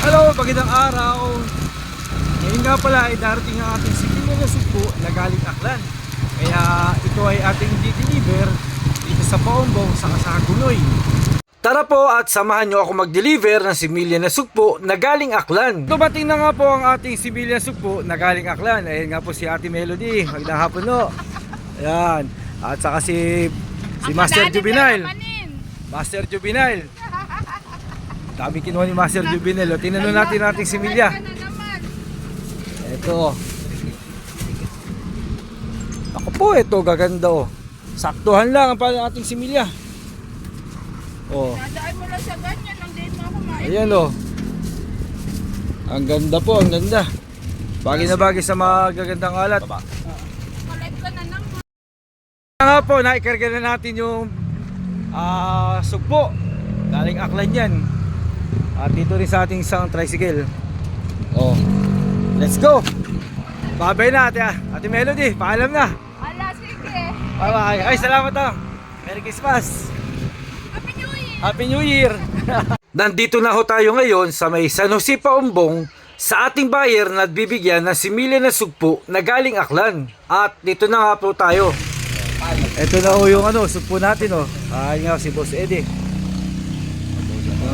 Hello, magandang araw. Ngayon nga pala ay darating ang ating similya na sugpo na galing Aklan. Kaya ito ay ating di-deliver dito sa Paumbong sa Kasagunoy. Tara po at samahan nyo ako mag-deliver ng similya na sugpo na galing Aklan. Dumating na nga po ang ating similya na sugpo na galing Aklan. Ayan nga po si Ate Melody. Magandang hapon no. Ayan. At saka si Master Juvenile. Master Juvenile. Dami kinuha ni Master Juvenile. Tinanong natin ating similya. Ito. Ako po, ito gaganda oh. Saktuhan lang ang ating similya. Oh. Dadaan mo lang sa ganyan, hindi mo ako main. Ayan oh. Ang ganda po, ang ganda. Bagay na bagay sa mga gagandang alat. Collect ka na naman. Nga po, naikarga na natin yung sugpo. Galing Aklan yan. At dito rin sa ating isang tricycle. Oh. Let's go. Babay na Ate Melody, paalam na. Ala, sige. Bye-bye. Ay, salamat oh. Merry Christmas. Happy New Year. Happy New Year. Nandito na ho tayo ngayon sa may San Jose Paumbong sa ating buyer na bibigyan ng similya na sugpo na galing Aklan. At dito na nga po tayo. Ito na ho yung sugpo natin oh. Ayun nga si Boss Eddie.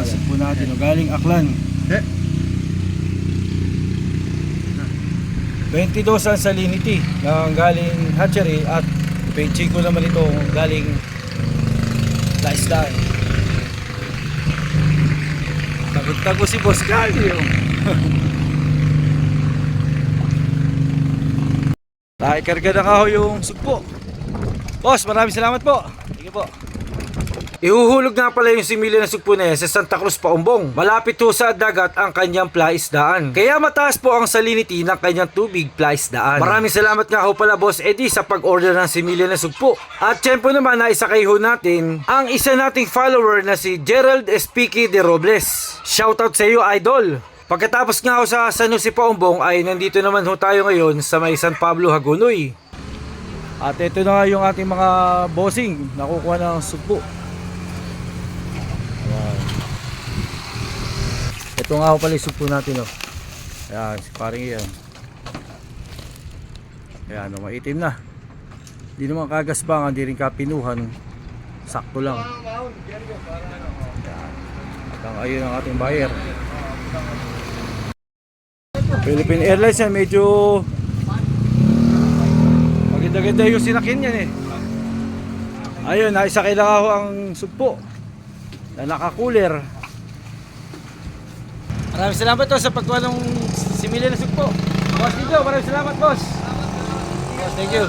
Sugpo natin oh, galing Aklan. 22 ang salinity ng galing hatchery at 25 naman ito galing laisdaan. Tago si Boss Galio. Naikarga na ka ho yung sugpo. Boss, maraming salamat po. Sige po. Ihuhulog nga pala yung similya na sugpo na yan sa Santa Cruz Paumbong. Malapit ho sa dagat ang kanyang plaisdaan. Kaya mataas po ang salinity ng kanyang tubig plaisdaan. Maraming salamat nga ho pala Boss Eddie sa pag-order ng similya na sugpo. At syempre naman naisakay ho natin ang isa nating follower na si Gerald Espiki de Robles. Shoutout sa iyo idol. Pagkatapos nga ho sa San Jose Paumbong ay nandito naman ho tayo ngayon sa may San Pablo Hagonoy. At ito na nga yung ating mga bossing nakukuha ng sugpo. Ito nga ho pala yung sugpo natin oh. Ayan, parang yan. Ayan, maitim na. Hindi naman kagasbangan, hindi rin kapinuhan. Sakto lang. Ayan. Hanggang ayun ang ating buyer. Philippine Airlines yan, medyo maganda-ganda yung sinakyan yan eh. Ayun, naisakay lang ako ang sugpo na naka-cooler. Maraming salamat to sa pagkuha ng similya na sugpo. Boss Dito, maraming salamat boss. Boss, thank you.